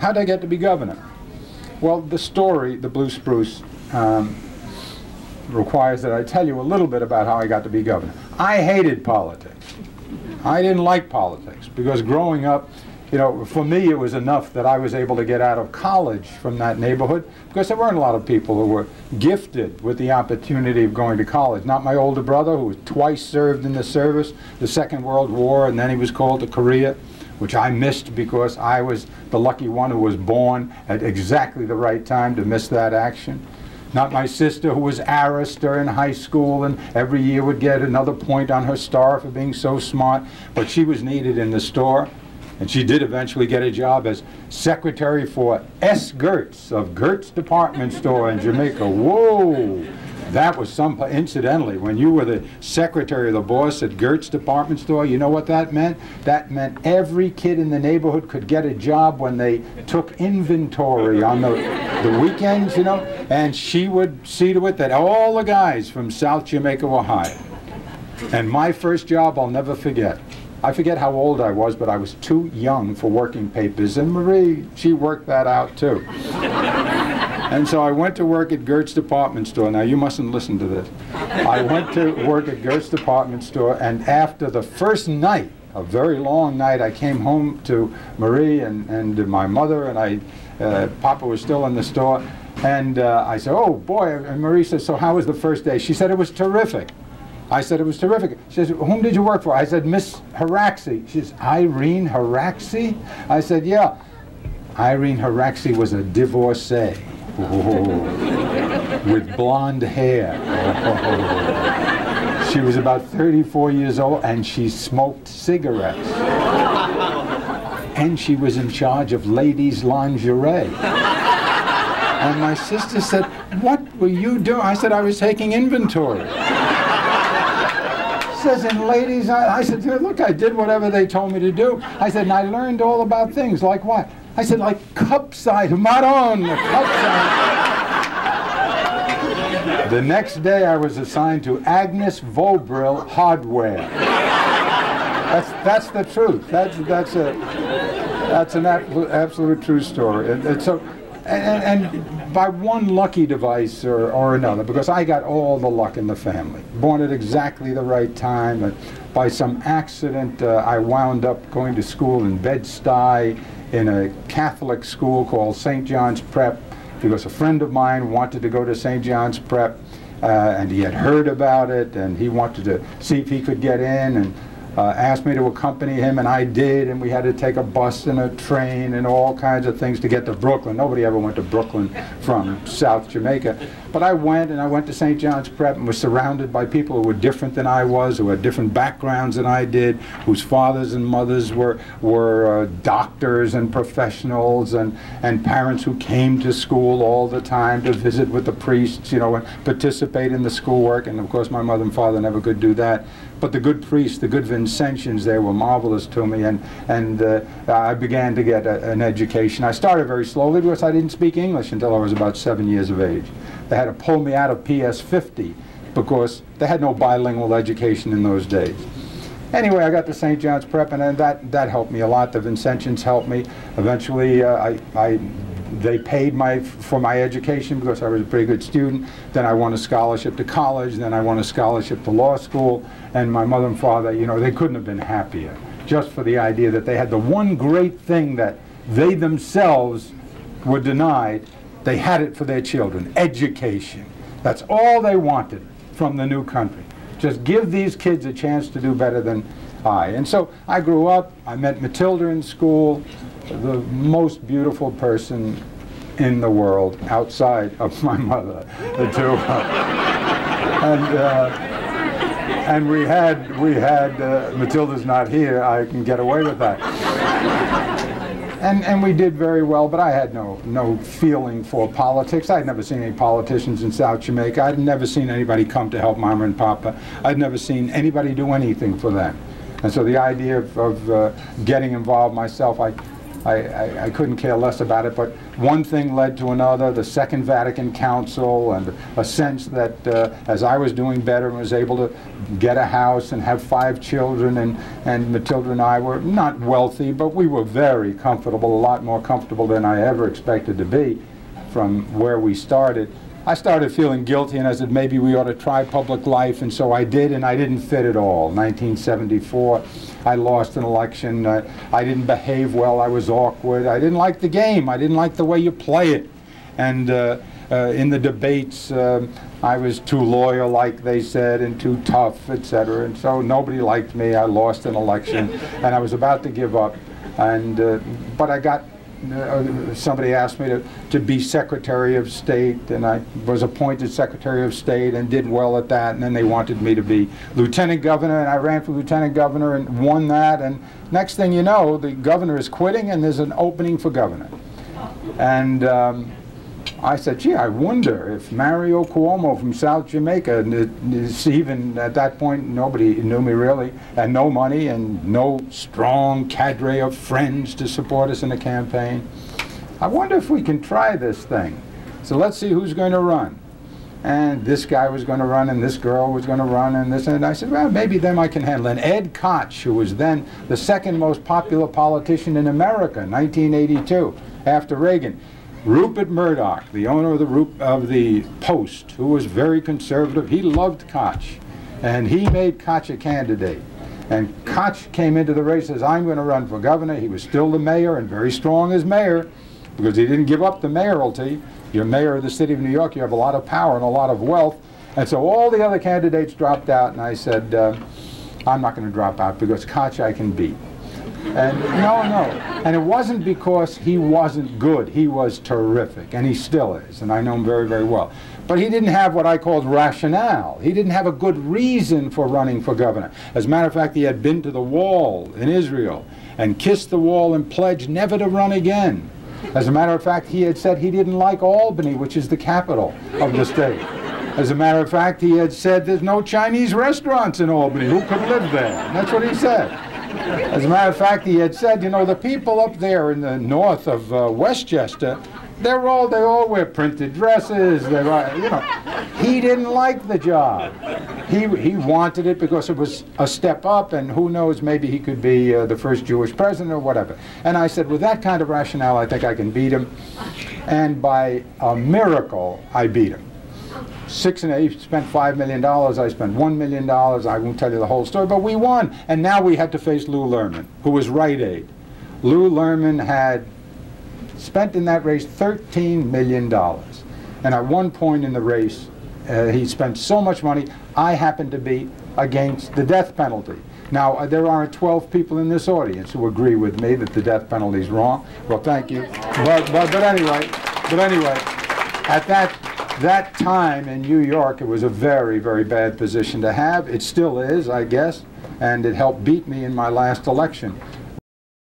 how'd I get to be governor? Well, the story, the Blue Spruce, requires that I tell you a little bit about how I got to be governor. I hated politics. I didn't like politics because growing up, you know, for me it was enough that I was able to get out of college from that neighborhood because there weren't a lot of people who were gifted with the opportunity of going to college. Not my older brother, who was twice served in the service, the Second World War, and then he was called to Korea, which I missed because I was the lucky one who was born at exactly the right time to miss that action. Not my sister, who was Arista in high school and every year would get another point on her star for being so smart, but she was needed in the store. And she did eventually get a job as secretary for S. Gertz of Gertz Department Store in Jamaica. Whoa! That was some, incidentally, when you were the secretary of the boss at Gertz Department Store, you know what that meant? That meant every kid in the neighborhood could get a job when they took inventory on the weekends, you know, and she would see to it that all the guys from South Jamaica were hired. And my first job I'll never forget. I forget how old I was, but I was too young for working papers, and Marie, she worked that out too. And so I went to work at Gertz Department Store. Now you mustn't listen to this. I went to work at Gertz Department Store, and after the first night, a very long night, I came home to Marie and my mother, and Papa was still in the store, and I said, oh boy, and Marie said, so how was the first day? She said it was terrific. I said it was terrific. She says, whom did you work for? I said, Miss Haraxi. She says, Irene Haraxi? I said, yeah. Irene Haraxi was a divorcee. Oh, with blonde hair. Oh. She was about 34 years old and she smoked cigarettes. And she was in charge of ladies' lingerie. And my sister said, what were you doing? I said, I was taking inventory. Says, in ladies, I said, look, I did whatever they told me to do. I said, and I learned all about things, like what? I said, like cup size, maron, cup size. The next day I was assigned to Agnes Vobril Hardware. That's the truth. That's an absolute true story. And by one lucky device or another, because I got all the luck in the family, born at exactly the right time, and by some accident I wound up going to school in Bed-Stuy in a Catholic school called St. John's Prep, because a friend of mine wanted to go to St. John's Prep, and he had heard about it, and he wanted to see if he could get in, and asked me to accompany him, and I did, and we had to take a bus and a train and all kinds of things to get to Brooklyn. Nobody ever went to Brooklyn from South Jamaica. But I went, and I went to St. John's Prep and was surrounded by people who were different than I was, who had different backgrounds than I did, whose fathers and mothers were doctors and professionals, and parents who came to school all the time to visit with the priests, you know, and participate in the schoolwork. And of course my mother and father never could do that. But the good priests, the good Vincentians, they were marvelous to me, and I began to get an education. I started very slowly because I didn't speak English until I was about 7 years of age. They had to pull me out of PS 50 because they had no bilingual education in those days. Anyway, I got to St. John's Prep, and that helped me a lot. The Vincentians helped me. Eventually, they paid for my education because I was a pretty good student. Then I won a scholarship to college. Then I won a scholarship to law school. And my mother and father, you know, they couldn't have been happier, just for the idea that they had the one great thing that they themselves were denied. They had it for their children, education. That's all they wanted from the new country. Just give these kids a chance to do better than I. And so I grew up. I met Matilda in school, the most beautiful person in the world outside of my mother, the two. And we had Matilda's not here, I can get away with that. And we did very well, but I had no feeling for politics. I'd never seen any politicians in South Jamaica. I'd never seen anybody come to help Mama and Papa. I'd never seen anybody do anything for them. And so the idea of getting involved myself, I couldn't care less about it, but one thing led to another, the Second Vatican Council, and a sense that as I was doing better and was able to get a house and have 5 children, and Matilda and I were not wealthy, but we were very comfortable, a lot more comfortable than I ever expected to be from where we started. I started feeling guilty, and I said maybe we ought to try public life, and so I did, and I didn't fit at all. 1974, I lost an election. I didn't behave well. I was awkward. I didn't like the game. I didn't like the way you play it. And in the debates, I was too loyal, like they said, and too tough, etc. And so nobody liked me. I lost an election, and I was about to give up. And but I got. Somebody asked me to be Secretary of State, and I was appointed Secretary of State and did well at that, and then they wanted me to be Lieutenant Governor, and I ran for Lieutenant Governor and won that, and next thing you know, the governor is quitting and there's an opening for governor. And I said, gee, I wonder if Mario Cuomo from South Jamaica, even at that point nobody knew me really, and no money and no strong cadre of friends to support us in the campaign. I wonder if we can try this thing. So let's see who's going to run. And this guy was going to run, and this girl was going to run, and this, and I said, well, maybe them I can handle. And Ed Koch, who was then the second most popular politician in America, 1982, after Reagan. Rupert Murdoch, the owner of the Post, who was very conservative, he loved Koch, and he made Koch a candidate. And Koch came into the race, says, I'm going to run for governor. He was still the mayor and very strong as mayor because he didn't give up the mayoralty. You're mayor of the city of New York, you have a lot of power and a lot of wealth. And so all the other candidates dropped out, and I said, I'm not going to drop out because Koch I can beat. And no, and it wasn't because he wasn't good. He was terrific, and he still is, and I know him very, very well. But he didn't have what I called rationale. He didn't have a good reason for running for governor. As a matter of fact, he had been to the wall in Israel and kissed the wall and pledged never to run again. As a matter of fact, he had said he didn't like Albany, which is the capital of the state. As a matter of fact, he had said there's no Chinese restaurants in Albany. Who could live there? And that's what he said. As a matter of fact, he had said, you know, the people up there in the north of Westchester, they all wear printed dresses. You know, he didn't like the job. He wanted it because it was a step up, and who knows, maybe he could be the first Jewish president or whatever. And I said, with that kind of rationale, I think I can beat him. And by a miracle, I beat him. He spent $5 million, I spent $1 million, I won't tell you the whole story, but we won. And now we had to face Lou Lerman, who was Rite Aid. Lou Lerman had spent in that race $13 million. And at one point in the race, he spent so much money, I happened to be against the death penalty. Now, there are 12 people in this audience who agree with me that the death penalty is wrong. Well, thank you. But anyway, at that time in New York, it was a very, very bad position to have. It still is, I guess, and it helped beat me in my last election.